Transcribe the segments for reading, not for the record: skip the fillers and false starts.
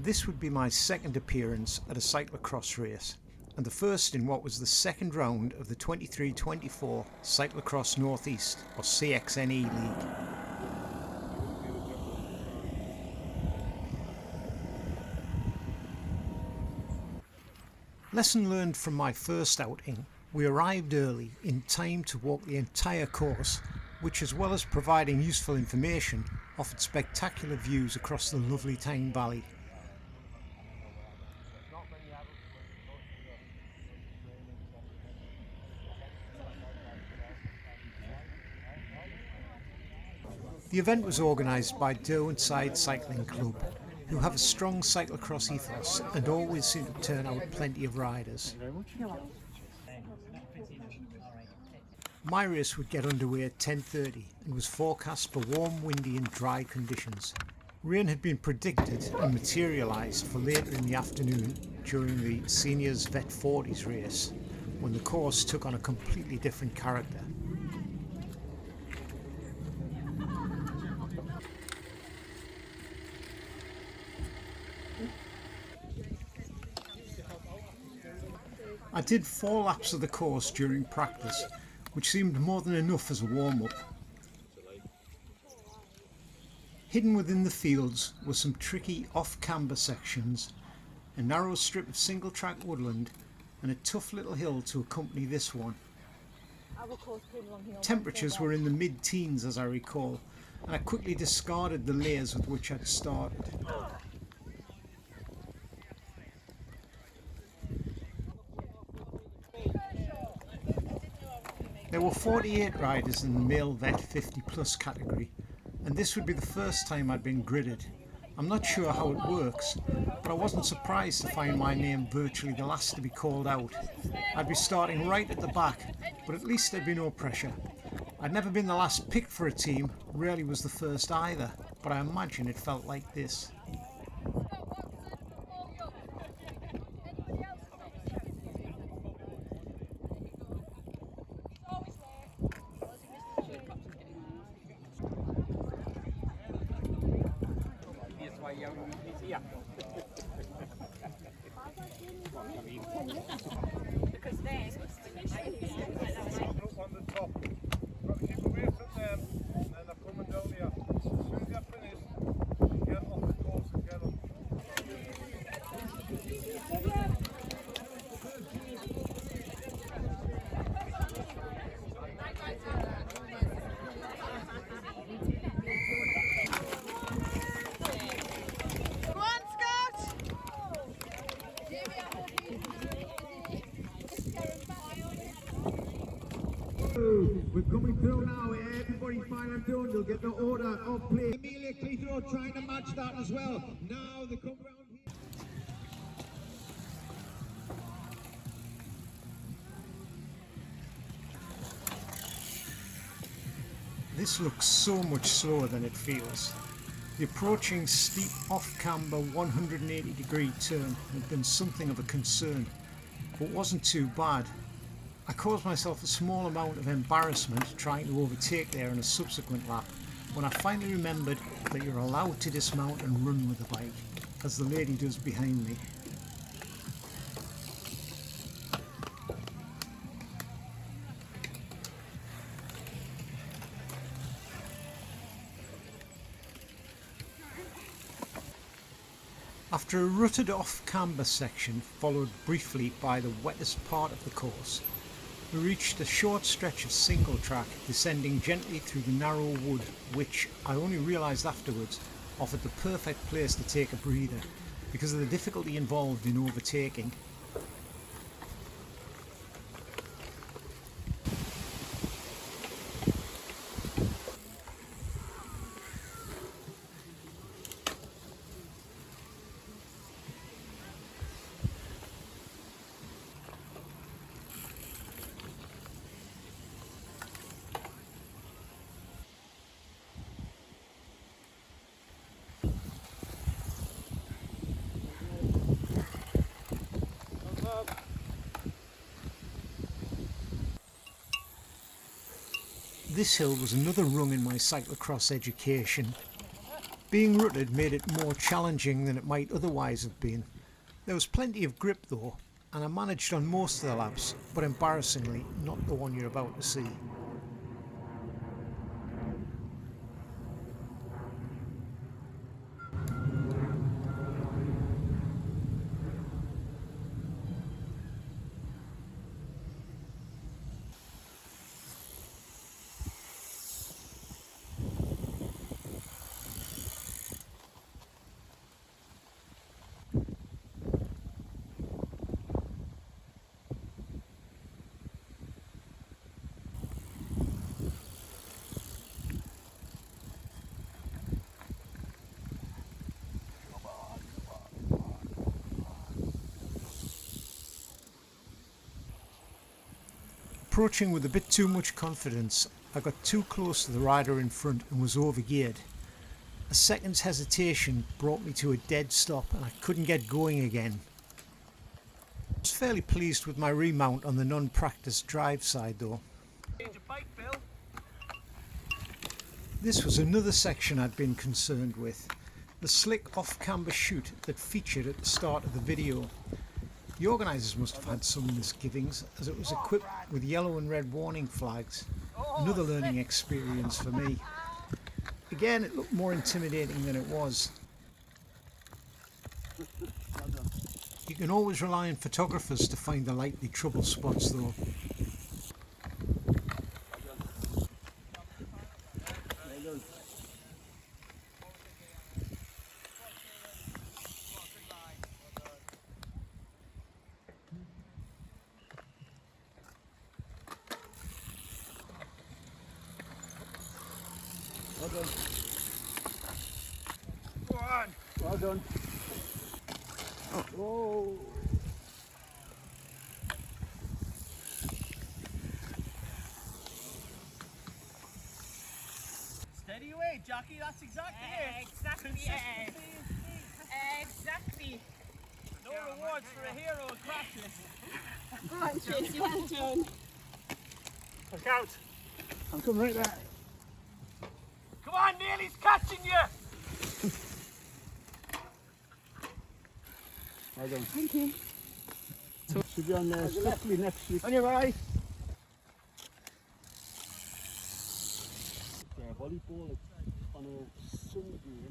This would be my second appearance at a cyclocross race, and the first in what was the second round of the 23-24 Cyclo-Cross North East, or CXNE League. Lesson learned from my first outing: we arrived early, in time to walk the entire course, which, as well as providing useful information, offered spectacular views across the lovely Tyne Valley. The event was organised by Derwentside Cycling Club, who have a strong cyclocross ethos and always seem to turn out plenty of riders. My race would get underway at 10:30 and was forecast for warm, windy and dry conditions. Rain had been predicted and materialised for later in the afternoon during the Seniors Vet 40s race, when the course took on a completely different character. I did 4 laps of the course during practice, which seemed more than enough as a warm-up. Hidden within the fields were some tricky off-camber sections, a narrow strip of single-track woodland and a tough little hill to accompany this one. Temperatures were in the mid-teens as I recall, and I quickly discarded the layers with which I'd started. There were 48 riders in the male vet 50 plus category, and this would be the first time I'd been gridded. I'm not sure how it works, but I wasn't surprised to find my name virtually the last to be called out. I'd be starting right at the back, but at least there'd be no pressure. I'd never been the last picked for a team, rarely was the first either, but I imagine it felt like this. Because then on the top. Keep away from them, and then they're coming down here. As soon as they're finished, get off the course and get them. We're coming through now. Everybody final done. They'll get the order of play. Amelia Clitheroe trying to match that as well. Now they come round here. This looks so much slower than it feels. The approaching steep off-camber 180-degree turn had been something of a concern, but wasn't too bad. I caused myself a small amount of embarrassment trying to overtake there in a subsequent lap, when I finally remembered that you're allowed to dismount and run with the bike, as the lady does behind me. After a rutted off-camber section followed briefly by the wettest part of the course, we reached a short stretch of single track descending gently through the narrow wood, which I only realised afterwards offered the perfect place to take a breather because of the difficulty involved in overtaking. This hill was another rung in my cyclocross education. Being rutted made it more challenging than it might otherwise have been. There was plenty of grip though, and I managed on most of the laps, but embarrassingly not the one you're about to see. Approaching with a bit too much confidence, I got too close to the rider in front and was overgeared. A second's hesitation brought me to a dead stop and I couldn't get going again. I was fairly pleased with my remount on the non-practiced drive side though. This was another section I'd been concerned with, the slick off-camber chute that featured at the start of the video. The organisers must have had some misgivings as it was equipped with yellow and red warning flags, another learning experience for me. Again, it looked more intimidating than it was. You can always rely on photographers to find the likely trouble spots though. Go on. Well done. Oh. Steady away, Jackie, that's exactly it. Exactly it. Exactly. No rewards for a hero in crashes. Go on, Tracy, well done. Look out. I'm coming right there. Come on, Neil, he's catching you. Well done. Thank you. Should be on there swiftly next week. On your right. Yeah, volleyball on a Sunday.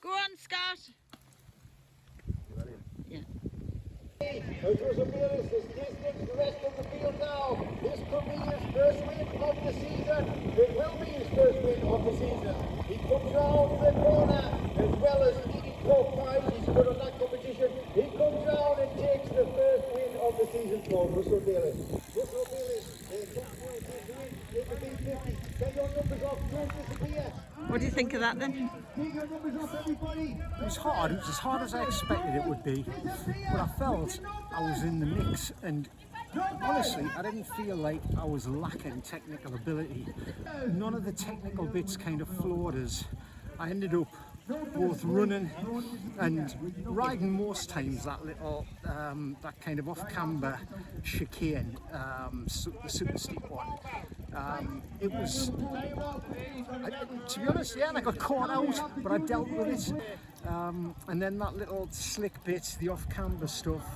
Go on, Scott. Yeah. It was a fearless distance, the rest of the field now. This could be his first win of the season. It will be his first win of the season. He comes round the corner as well as leading top five. He's good on that competition. He comes round and takes the first win of the season for Russell Bailey. Russell Bailey, top boy, takes the win in the B50. Get your numbers off, don't disappear. What do you think of that then? Get your numbers off, everybody. It was hard, it was as hard as I expected it would be, but I felt I was in the mix and honestly I didn't feel like I was lacking technical ability. None of the technical bits kind of floored us. I ended up both running and riding most times that little, that kind of off-camber chicane, the super steep one. It was, to be honest, yeah, I got caught out, but I dealt with it. And then that little slick bit, the off-camber stuff,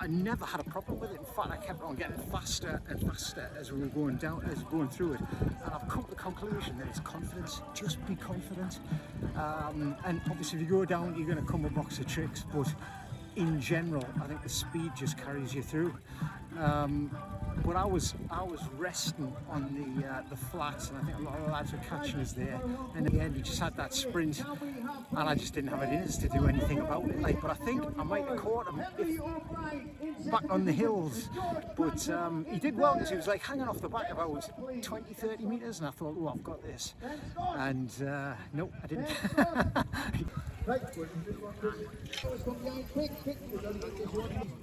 I never had a problem with it. In fact, I kept on getting faster and faster as we were going down, as we were going through it. And I've come to the conclusion that it's confidence. Just be confident. And obviously, if you go down, you're going to come a box of tricks. But in general, I think the speed just carries you through. But I was resting on the flats, and I think a lot of the lads were catching us there. And in the end, we just had that sprint, and I just didn't have it in us to do anything about it. Like, but I think I might have caught him back on the hills. But he did well because he was like hanging off the back about 20, 30 metres, and I thought, oh, I've got this. And no, I didn't. Right.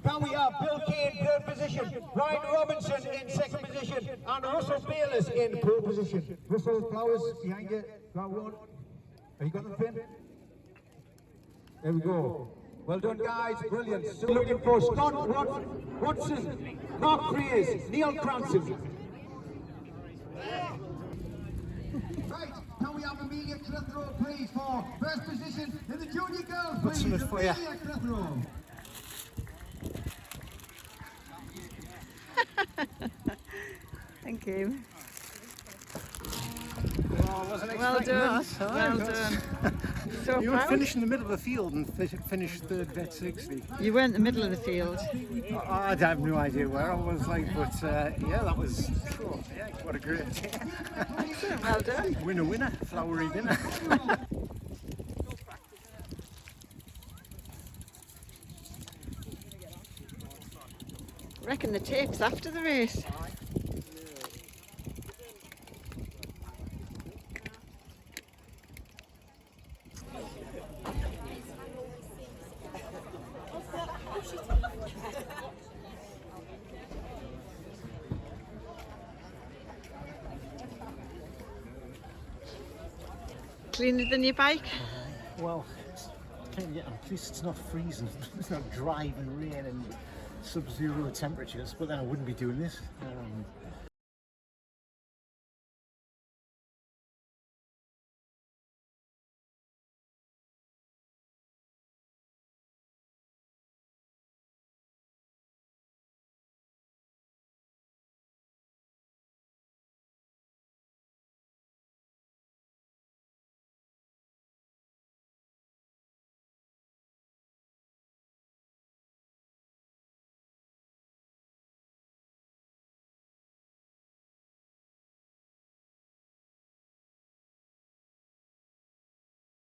Now we have Bill Kane, third position, Ryan Robinson in second position, and Russell Bayless in pole position. Russell, flowers behind you, round one. Have you got them, Finn? There we go. Well done, guys, brilliant. Still looking for Scott Watson, Mark Frears, Neil Cranston. Right, Amelia Clitheroe, please, for first position in the junior girls, Got please. something for you. Amelia Clitheroe. Thank you. Oh, I wasn't Well expecting done. that. Well That's- done. So You would proud. finish in the middle of the field and finish third vet 60. You weren't in the middle of the field. I have no idea where I was like, but yeah, that was cool. Yeah, what a great day. Excellent. Well done. Winner, winner, flowery dinner. Reckon the tape's after the race. Cleaner than your bike? Well, at least it's not freezing. It's not driving rain and sub-zero temperatures, but then I wouldn't be doing this.